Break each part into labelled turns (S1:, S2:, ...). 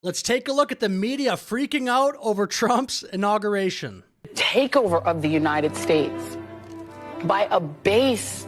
S1: Let's take a look at the media freaking out over Trump's inauguration.
S2: Takeover of the United States by a base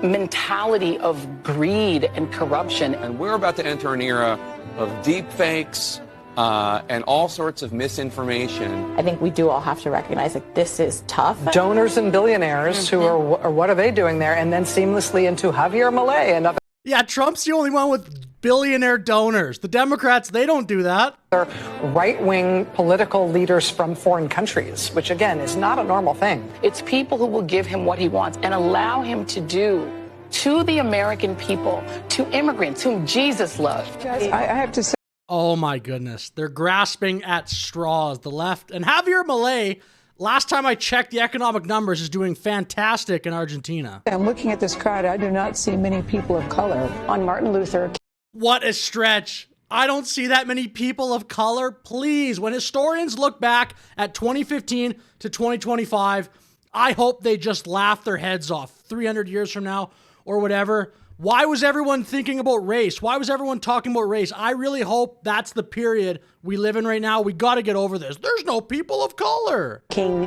S2: mentality of greed and corruption.
S3: And we're about to enter an era of deep fakes and all sorts of misinformation.
S4: I think we do all have to recognize that this is tough.
S5: Donors and billionaires who are what are they doing there? And then seamlessly into Javier Milei and other.
S1: Yeah, Trump's the only one with billionaire donors. The Democrats, they don't do that.
S5: Right-wing political leaders from foreign countries, which again is not a normal thing.
S2: It's people who will give him what he wants and allow him to do to the American people, to immigrants whom Jesus loved.
S5: I have to say.
S1: Oh my goodness. They're grasping at straws, the left. And Javier Milei, last time I checked the economic numbers, is doing fantastic in Argentina.
S6: I'm looking at this crowd. I do not see many people of color.
S2: On Martin Luther.
S1: What a stretch. I don't see that many people of color. Please, when historians look back at 2015 to 2025, I hope they just laugh their heads off 300 years from now or whatever. Why was everyone thinking about race? Why was everyone talking about race? I really hope that's the period we live in right now. We got to get over this. There's no people of color.
S6: King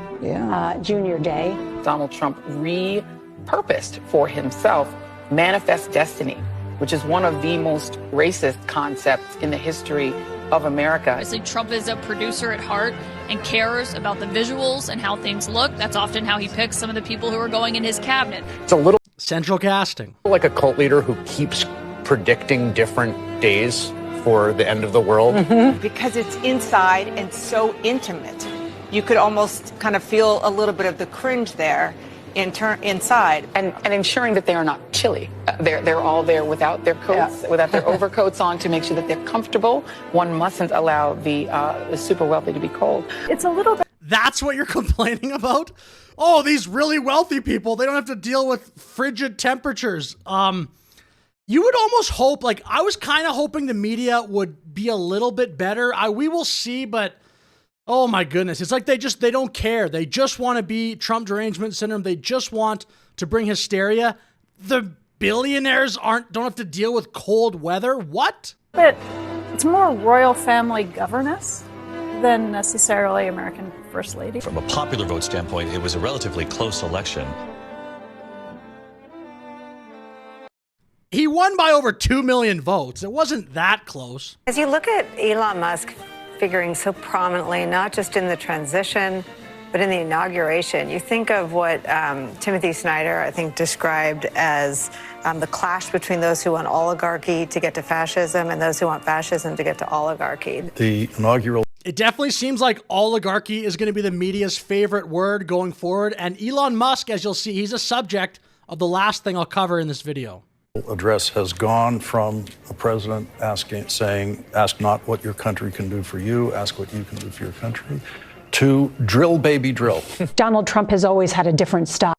S6: Jr. Day.
S2: Donald Trump repurposed for himself manifest destiny, which is one of the most racist concepts in the history of America.
S7: Obviously, Trump is a producer at heart and cares about the visuals and how things look. That's often how he picks some of the people who are going in his cabinet.
S8: It's a little
S1: central casting.
S8: like a cult leader who keeps predicting different days for the end of the world.
S9: Because it's inside and so intimate. You could almost kind of feel a little bit of the cringe there inside.
S2: And ensuring that they are not chilly. They're all there without their coats, without their overcoats on to make sure that they're comfortable. One mustn't allow the super wealthy to be cold.
S6: It's a little bit.
S1: That's what you're complaining about? Oh, these really wealthy people, they don't have to deal with frigid temperatures. You would almost hope, like, I was kind of hoping the media would be a little bit better. We will see, but oh my goodness. It's like they don't care. They just want to be Trump derangement syndrome. They just want to bring hysteria. The billionaires don't have to deal with cold weather. What?
S6: But it's more royal family governance than necessarily American First Lady.
S10: From a popular vote standpoint, it was a relatively close election.
S1: He won by over 2 million votes. It wasn't that close.
S11: As you look at Elon Musk figuring so prominently, not just in the transition, but in the inauguration, you think of what Timothy Snyder, I think, described as the clash between those who want oligarchy to get to fascism and those who want fascism to get to oligarchy.
S12: The inaugural.
S1: It definitely seems like oligarchy is going to be the media's favorite word going forward. And Elon Musk, as you'll see, he's a subject of the last thing I'll cover in this video.
S12: Address has gone from a president saying, ask not what your country can do for you, ask what you can do for your country, to drill, baby, drill.
S6: Donald Trump has always had a different style.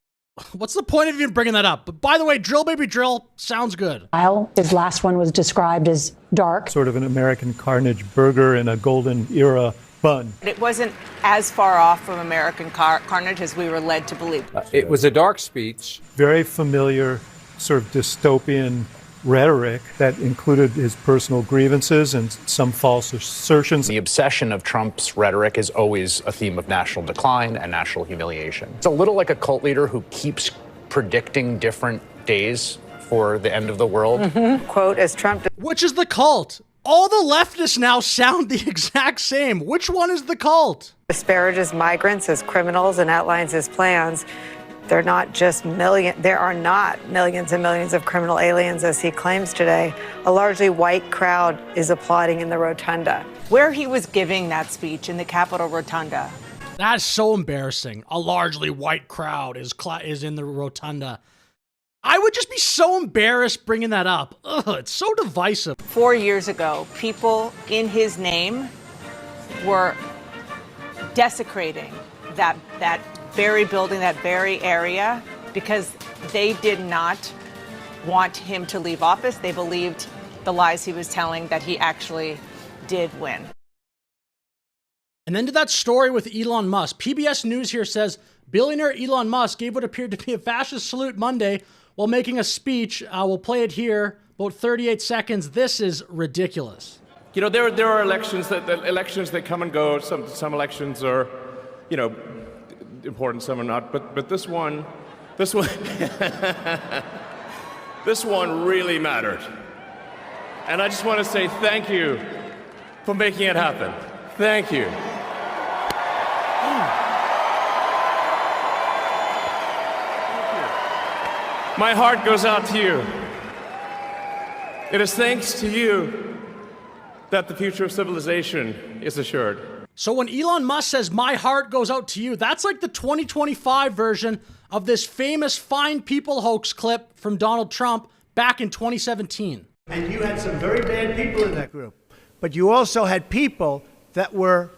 S1: What's the point of even bringing that up? But by the way, drill, baby, drill sounds good.
S6: His last one was described as dark.
S13: Sort of an American carnage burger in a golden era bun.
S9: It wasn't as far off from American carnage as we were led to believe.
S3: It was a dark speech.
S13: Very familiar sort of dystopian rhetoric that included his personal grievances and some false assertions.
S8: The obsession of Trump's rhetoric is always a theme of national decline and national humiliation. It's a little like a cult leader who keeps predicting different days for the end of the world.
S11: Quote, as Trump...
S1: Which is the cult? All the leftists now sound the exact same. Which one is the cult?
S11: disparages migrants as criminals and outlines his plans. There are not millions and millions of criminal aliens, as he claims today. A largely white crowd is applauding in the rotunda.
S9: Where he was giving that speech in the Capitol rotunda.
S1: That's so embarrassing. A largely white crowd is in the rotunda. I would just be so embarrassed bringing that up. Ugh, it's so divisive.
S9: 4 years ago, people in his name were desecrating that very building, that very area, because they did not want him to leave office. They believed the lies he was telling, that he actually did win.
S1: And then to that story with Elon Musk. PBS News here says billionaire Elon Musk gave what appeared to be a fascist salute Monday while making a speech. We'll play it here, about 38 seconds. This is ridiculous.
S14: You know, there are elections that come and go. Some elections are, you know, important, some are not. But this one, this one really mattered. And I just want to say thank you for making it happen. Thank you. My heart goes out to you. It is thanks to you that the future of civilization is assured.
S1: So when Elon Musk says, my heart goes out to you, that's like the 2025 version of this famous Find People hoax clip from Donald Trump back in 2017.
S15: And you had some very bad people in that group. But you also had people that were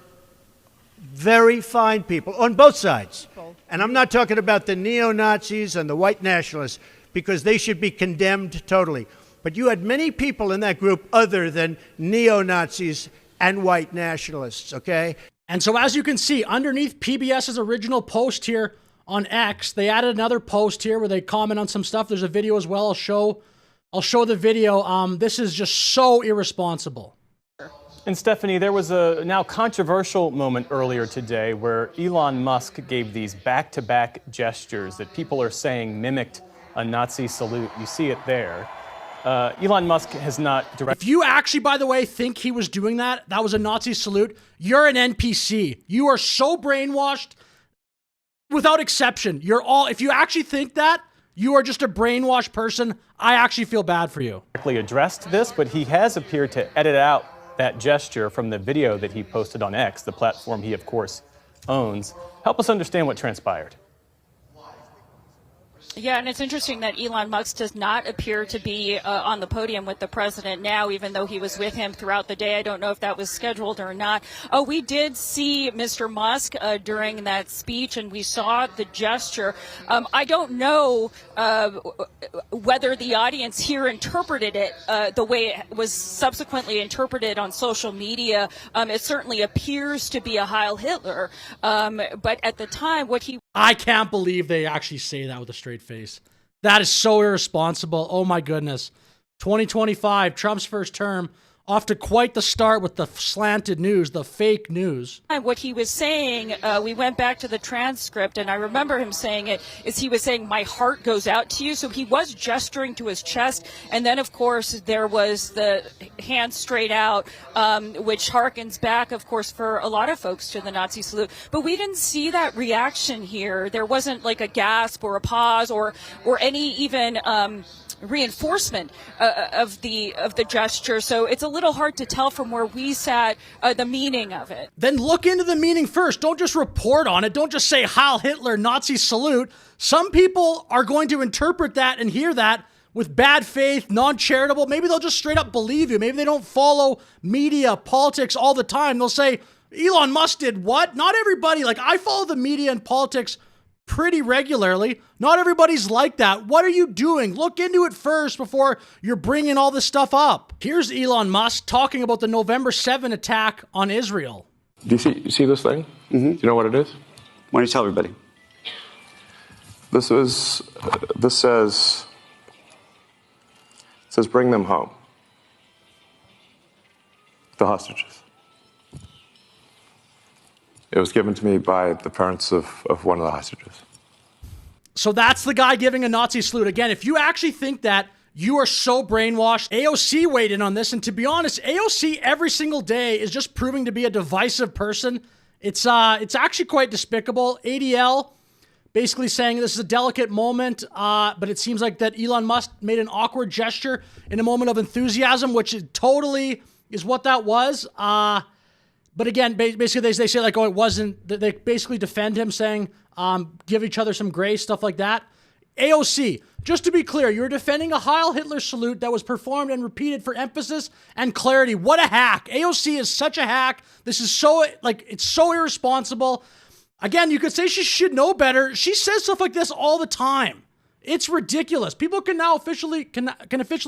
S15: very fine people on both sides. And I'm not talking about the neo-Nazis and the white nationalists, because they should be condemned totally. But you had many people in that group other than neo-Nazis and white nationalists, okay?
S1: And so as you can see, underneath PBS's original post here on X, they added another post here where they comment on some stuff. There's a video as well. I'll show the video. This is just so irresponsible.
S16: And Stephanie, there was a now controversial moment earlier today where Elon Musk gave these back-to-back gestures that people are saying mimicked a Nazi salute. You see it there. Elon Musk has not directed.
S1: If you actually, by the way, think he was doing that was a Nazi salute, you're an NPC. You are so brainwashed without exception. If you actually think that, you are just a brainwashed person. I actually feel bad for you.
S16: Addressed this, but he has appeared to edit out that gesture from the video that he posted on X, the platform he, of course, owns. Help us understand what transpired.
S7: Yeah, and it's interesting that Elon Musk does not appear to be on the podium with the president now, even though he was with him throughout the day. I don't know if that was scheduled or not. We did see Mr. Musk during that speech, and we saw the gesture. I don't know whether the audience here interpreted it the way it was subsequently interpreted on social media. It certainly appears to be a Heil Hitler, but at the time,
S1: I can't believe they actually say that with a straight face. That is so irresponsible. Oh my goodness. 2025, Trump's first term, off to quite the start with the slanted news, the fake news.
S7: What he was saying, we went back to the transcript, and I remember him saying it, is he was saying, my heart goes out to you. So he was gesturing to his chest. And then, of course, there was the hand straight out, which harkens back, of course, for a lot of folks to the Nazi salute. But we didn't see that reaction here. There wasn't like a gasp or a pause or any even reinforcement of the gesture. So it's a little hard to tell from where we sat the meaning of it.
S1: Then look into the meaning first. Don't just report on it. Don't just say Heil Hitler, Nazi salute. Some people are going to interpret that and hear that with bad faith, non-charitable. Maybe they'll just straight up believe you. Maybe they don't follow media, politics all the time. They'll say, Elon Musk did what? Not everybody. Like, I follow the media and politics pretty regularly. Not everybody's like that. What are you doing? Look into it first before you're bringing all this stuff up. Here's Elon Musk talking about the November 7 attack on Israel.
S17: Do you see this thing? Mm-hmm. Do you know what it is? Why don't you tell everybody? This says bring them home. The hostages. It was given to me by the parents of one of the hostages.
S1: So that's the guy giving a Nazi salute. Again, if you actually think that, you are so brainwashed. AOC weighed in on this, and to be honest, AOC every single day is just proving to be a divisive person. It's actually quite despicable. ADL basically saying this is a delicate moment, but it seems like that Elon Musk made an awkward gesture in a moment of enthusiasm, which totally is what that was. But again, basically they say like, oh, it wasn't. They basically defend him, saying give each other some grace, stuff like that. AOC, just to be clear, you're defending a Heil Hitler salute that was performed and repeated for emphasis and clarity. What a hack. AOC is such a hack. This is so, it's so irresponsible. Again, you could say she should know better. She says stuff like this all the time. It's ridiculous. People can now officially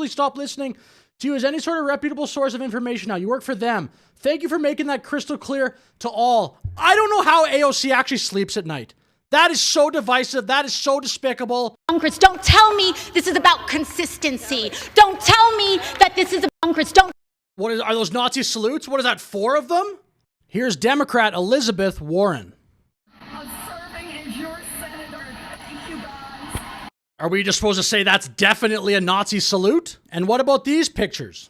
S1: stop listening to you as any sort of reputable source of information now. You work for them. Thank you for making that crystal clear to all. I don't know how AOC actually sleeps at night. That is so divisive. That is so despicable.
S18: Congress, don't tell me this is about consistency. Don't tell me that this is about Congress. Don't.
S1: Are those Nazi salutes? What is that, 4 of them? Here's Democrat Elizabeth Warren. Are we just supposed to say that's definitely a Nazi salute? And what about these pictures?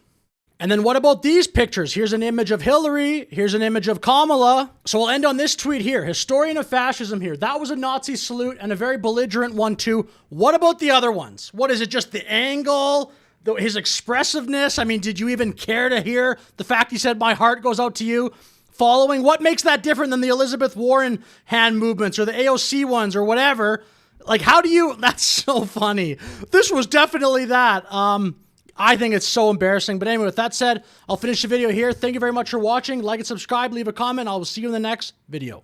S1: And then what about these pictures? Here's an image of Hillary. Here's an image of Kamala. So we'll end on this tweet here. Historian of fascism here. That was a Nazi salute and a very belligerent one too. What about the other ones? What is it? Just the angle? His expressiveness? I mean, did you even care to hear the fact he said, my heart goes out to you? Following? What makes that different than the Elizabeth Warren hand movements or the AOC ones or whatever? Like, how do you, that's so funny. This was definitely that. I think it's so embarrassing. But anyway, with that said, I'll finish the video here. Thank you very much for watching. Like and subscribe, leave a comment. I will see you in the next video.